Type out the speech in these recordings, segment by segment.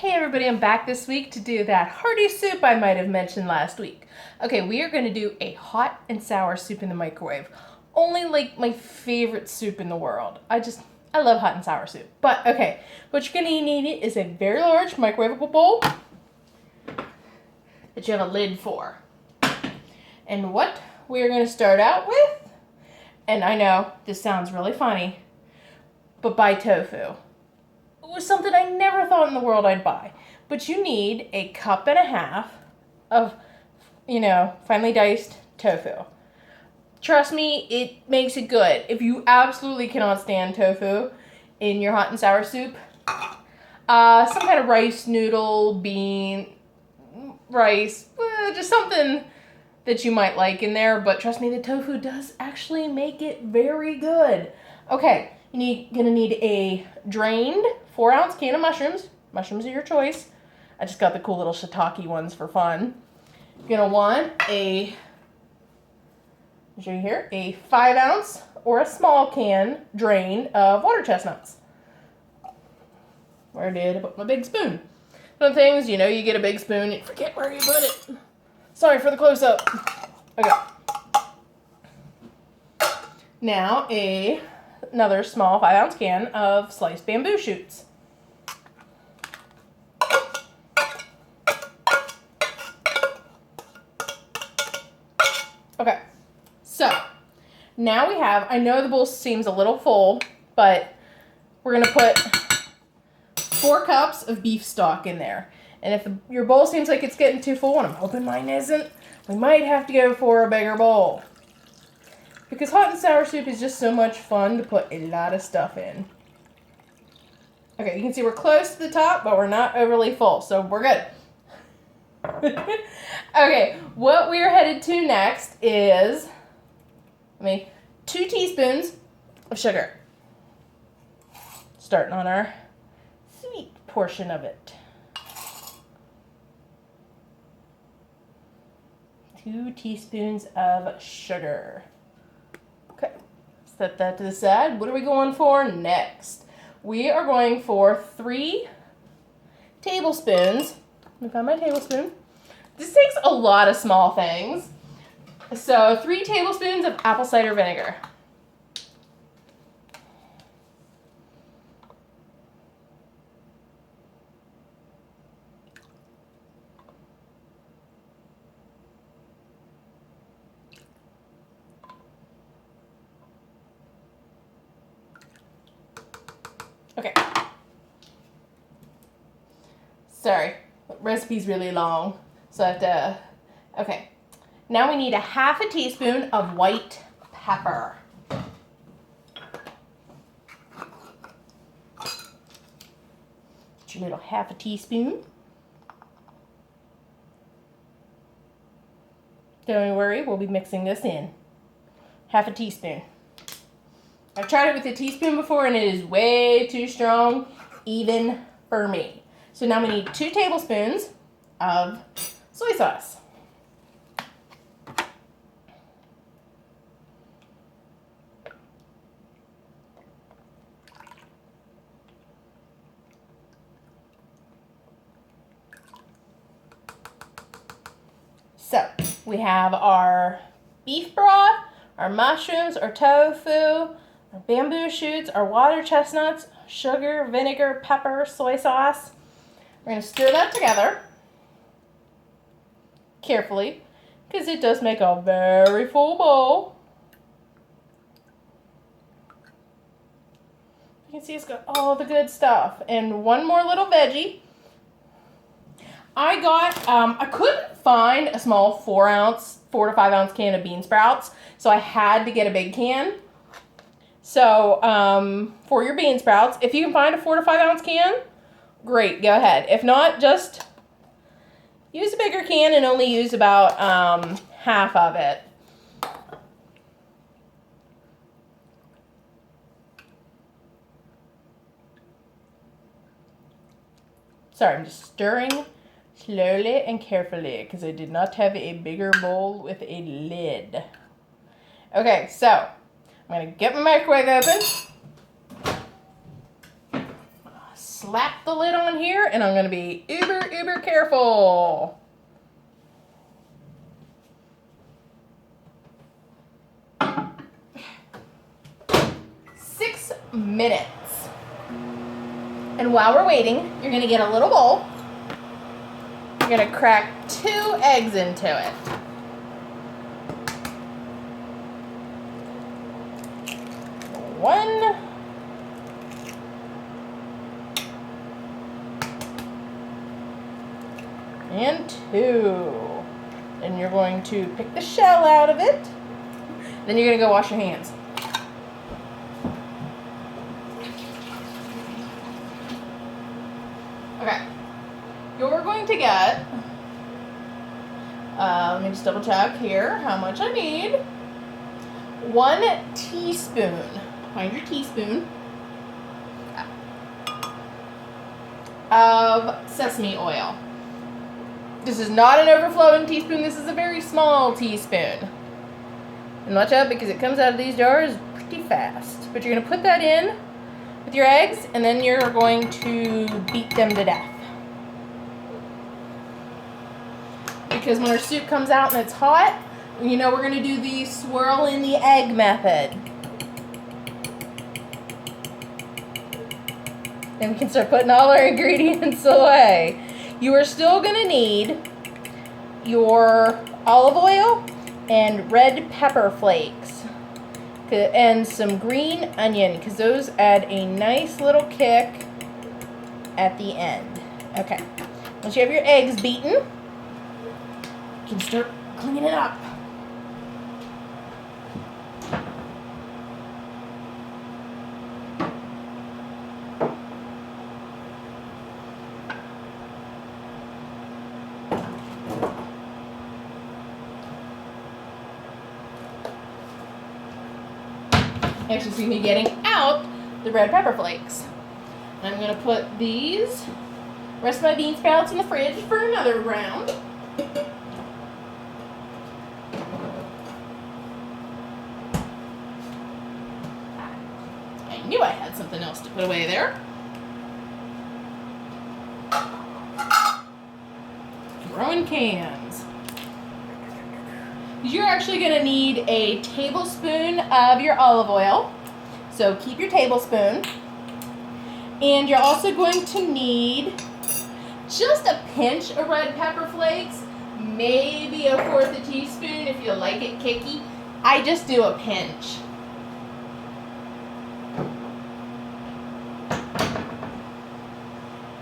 Hey everybody, I'm back this week to do that hearty soup I might have mentioned last week. Okay, we are going to do a hot and sour soup in the microwave. Only like my favorite soup in the world. I love hot and sour soup. But okay, what you're going to need is a very large microwavable bowl that you have a lid for. And what we are going to start out with, and I know this sounds really funny, but buy tofu. It was something I never thought in the world I'd buy. But you need a cup and a half of, finely diced tofu. Trust me, it makes it good. If you absolutely cannot stand tofu in your hot and sour soup, some kind of rice, noodle, bean, rice, just something that you might like in there. But trust me, the tofu does actually make it very good. Okay, gonna need a drained 4-ounce can of mushrooms. Mushrooms are your choice. I just got the cool little shiitake ones for fun. You're gonna want a 5-ounce or a small can drained of water chestnuts. Where did I put my big spoon? Some things, you get a big spoon, you forget where you put it. Sorry for the close-up. Okay. Now another small 5-ounce can of sliced bamboo shoots. Okay, so now we have, I know the bowl seems a little full, but we're going to put 4 cups of beef stock in there. And if your bowl seems like it's getting too full, and I'm hoping mine isn't, we might have to go for a bigger bowl. Because hot and sour soup is just so much fun to put a lot of stuff in. Okay, you can see we're close to the top, but we're not overly full, so we're good. Okay, what we're headed to next is 2 teaspoons of sugar. Starting on our sweet portion of it. 2 teaspoons of sugar. Okay, set that to the side. What are we going for next? We are going for 3 tablespoons. Let me find my tablespoon. This takes a lot of small things. So 3 tablespoons of apple cider vinegar. Okay. Sorry, the recipe's really long, so I have to, okay. Now we need a 1/2 teaspoon of white pepper. Get your little 1/2 teaspoon. Don't worry, we'll be mixing this in. 1/2 teaspoon. I've tried it with a teaspoon before and it is way too strong, even for me. So now we need 2 tablespoons of soy sauce. So we have our beef broth, our mushrooms, our tofu, our bamboo shoots, our water chestnuts, sugar, vinegar, pepper, soy sauce. We're going to stir that together carefully because it does make a very full bowl. You can see it's got all the good stuff. And one more little veggie. I couldn't find a small 4 to 5 ounce can of bean sprouts, so I had to get a big can. So for your bean sprouts, if you can find a 4 to 5 ounce can, great, go ahead. If not, just use a bigger can and only use about half of it. Sorry, I'm just stirring slowly and carefully because I did not have a bigger bowl with a lid. Okay, so I'm going to get my microwave open. slap the lid on here, and I'm gonna be uber careful. Minutes. And while we're waiting, you're going to get a little bowl. You're going to crack 2 eggs into it. One. And 2. Then you're going to pick the shell out of it. Then you're going to go wash your hands. Okay, you're going to get, let me just double check here how much I need. 1 teaspoon, find your teaspoon, of sesame oil. This is not an overflowing teaspoon, this is a very small teaspoon. And watch out because it comes out of these jars pretty fast. But you're going to put that in with your eggs, and then you're going to beat them to death. Because when our soup comes out and it's hot, you know we're going to do the swirl in the egg method. And we can start putting all our ingredients away. You are still going to need your olive oil and red pepper flakes. And some green onion, because those add a nice little kick at the end. Okay, once you have your eggs beaten, you can start cleaning it up. You actually see me getting out the red pepper flakes. I'm going to put these rest of my bean sprouts in the fridge for another round. I knew I had something else to put away there. Throwing cans. You're actually going to need a tablespoon of your olive oil. So keep your tablespoon. And you're also going to need just a pinch of red pepper flakes. Maybe a 1/4 teaspoon if you like it kicky. I just do a pinch.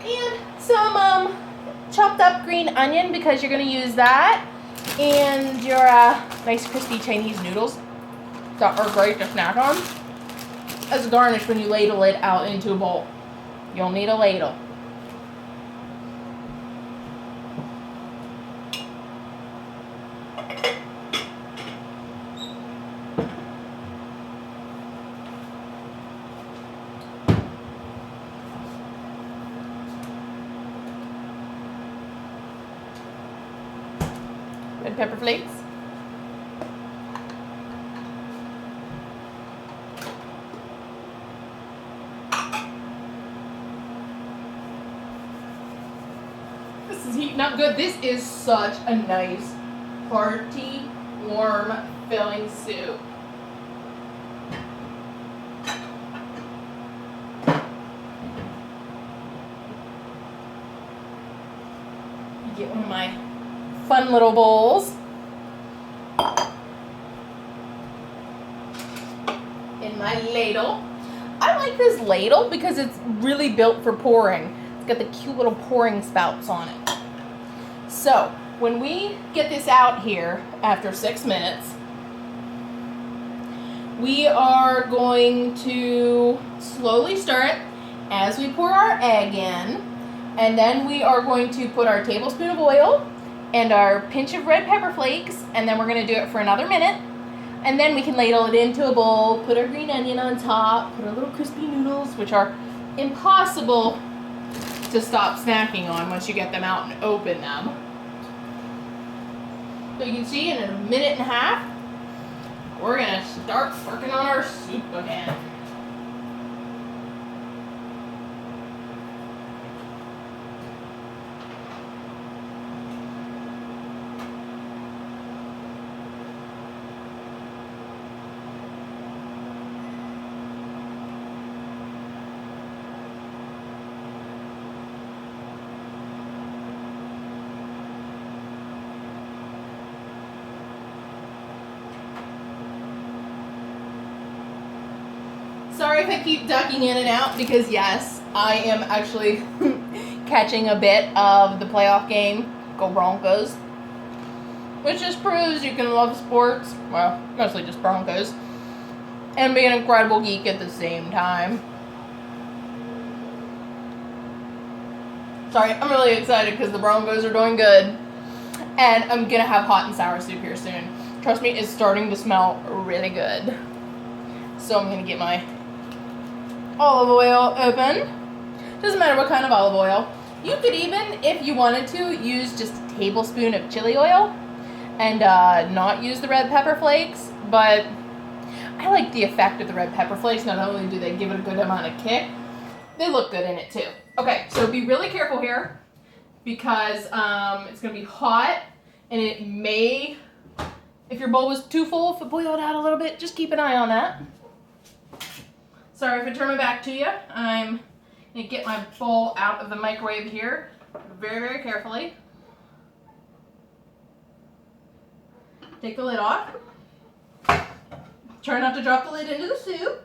And some chopped up green onion because you're going to use that. And your nice crispy Chinese noodles that are great to snack on as a garnish when you ladle it out into a bowl. You'll need a ladle. Red pepper flakes. This is heating up good. This is such a nice, hearty, warm, filling soup. Get one of my fun little bowls. In my ladle. I like this ladle because it's really built for pouring. It's got the cute little pouring spouts on it. So, when we get this out here after 6 minutes, we are going to slowly stir it as we pour our egg in, and then we are going to put our tablespoon of oil and our pinch of red pepper flakes, and then we're going to do it for another minute, and then we can ladle it into a bowl, put our green onion on top, put our little crispy noodles, which are impossible to stop snacking on once you get them out and open them. So you can see in a minute and a half, we're going to start working on our soup again. Sorry if I keep ducking in and out because yes, I am actually catching a bit of the playoff game. Go Broncos. Which just proves you can love sports, well, mostly just Broncos, and be an incredible geek at the same time. Sorry, I'm really excited because the Broncos are doing good. And I'm gonna have hot and sour soup here soon. Trust me, it's starting to smell really good. So I'm gonna get my olive oil open. Doesn't matter what kind of olive oil. You could even, if you wanted to, use just a tablespoon of chili oil and not use the red pepper flakes. But I like the effect of the red pepper flakes. Not only do they give it a good amount of kick, they look good in it too. Okay, so be really careful here because it's going to be hot and it may, if your bowl was too full, if it boiled out a little bit, just keep an eye on that. Sorry if I turn my back to you. I'm going to get my bowl out of the microwave here very, very carefully. Take the lid off. Try not to drop the lid into the soup.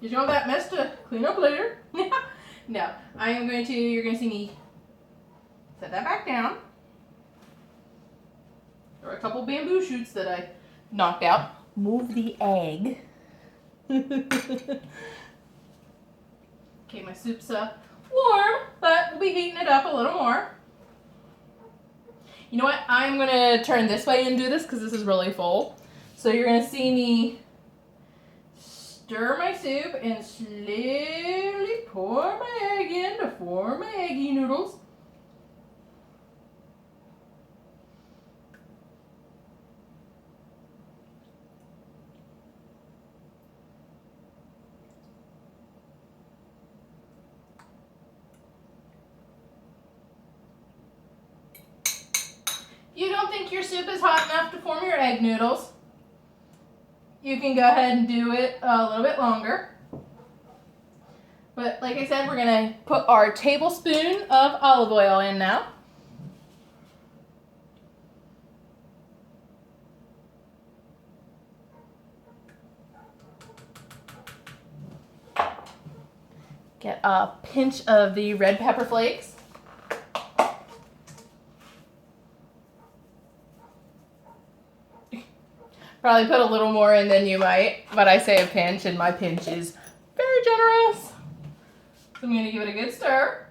You want that mess to clean up later? No, you're going to see me set that back down. There are a couple bamboo shoots that I knocked out. Move the egg. Okay, my soup's warm, but we'll be heating it up a little more. You know what? I'm going to turn this way and do this because this is really full. So you're going to see me stir my soup and slowly pour my egg in to form my eggy noodles. If you don't think your soup is hot enough to form your egg noodles, you can go ahead and do it a little bit longer. But like I said, we're going to put our tablespoon of olive oil in now. Get a pinch of the red pepper flakes. Probably put a little more in than you might, but I say a pinch, and my pinch is very generous. So I'm going to give it a good stir.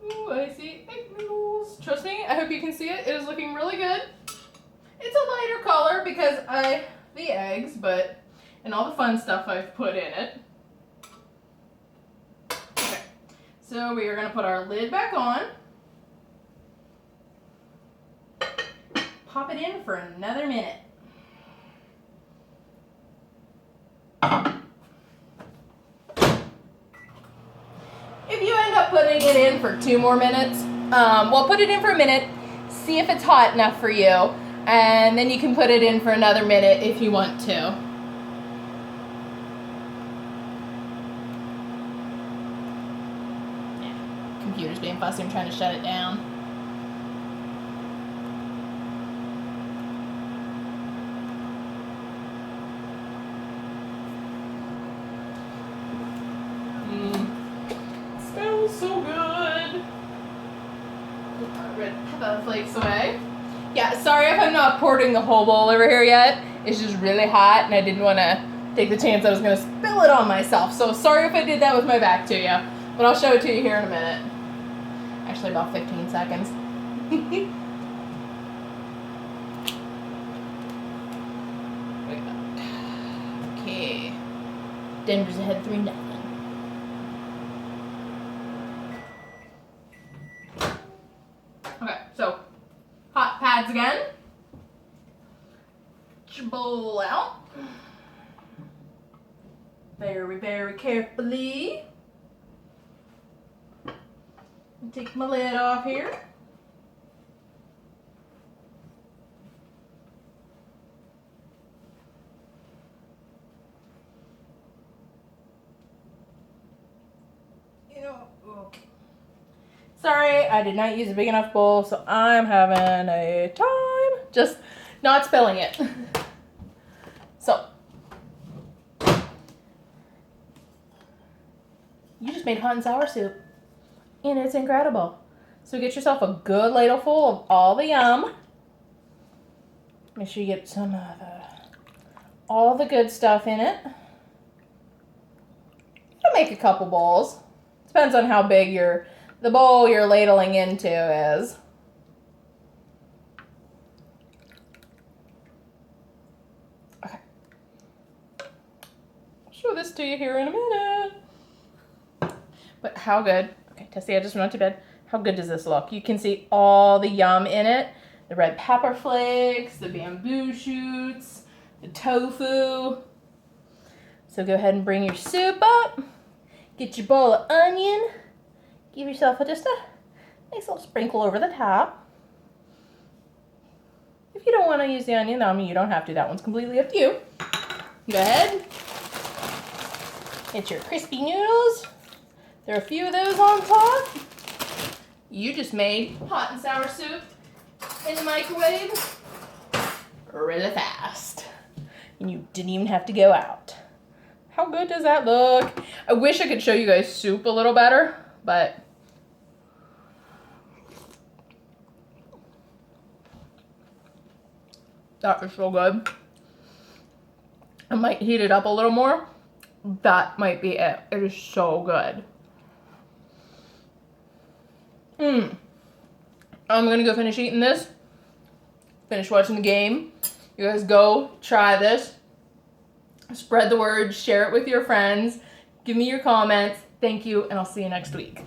Ooh, I see egg noodles. Trust me, I hope you can see it. It is looking really good. It's a lighter color because the eggs, but and all the fun stuff I've put in it. Okay, so we are going to put our lid back on. Pop it in for another minute. If you end up putting it in for 2 more minutes, put it in for a minute, see if it's hot enough for you, and then you can put it in for another minute if you want to. Yeah, computer's being fussy, I'm trying to shut it down. So good. Put our red pepper flakes away. Yeah, sorry if I'm not pouring the whole bowl over here yet. It's just really hot and I didn't want to take the chance I was going to spill it on myself. So sorry if I did that with my back to you. But I'll show it to you here in a minute. Actually, about 15 seconds. Okay. Denver's ahead 3-0. Okay, so hot pads again. Get your bowl out. Very, very carefully. Take my lid off here. Okay. Sorry, I did not use a big enough bowl, so I'm having a time just not spilling it. So, You just made hot and sour soup. And it's incredible. So get yourself a good ladleful of all the yum. Make sure you get some of all the good stuff in it. You'll make a couple bowls. Depends on how big the bowl you're ladling into is. Okay. I'll show this to you here in a minute. But how good, okay, Tessie, I just went to bed. How good does this look? You can see all the yum in it. The red pepper flakes, the bamboo shoots, the tofu. So go ahead and bring your soup up. Get your bowl of onion. Give yourself just a nice little sprinkle over the top. If you don't want to use the onion, I mean, you don't have to. That one's completely up to you. Go ahead. Get your crispy noodles. There are a few of those on top. You just made hot and sour soup in the microwave really fast. And you didn't even have to go out. How good does that look? I wish I could show you guys soup a little better, but that is so good. I might heat it up a little more. That might be it. It is so good. I'm gonna go finish eating this. Finish watching the game. You guys go try this. Spread the word, share it with your friends. Give me your comments. Thank you, and I'll see you next week.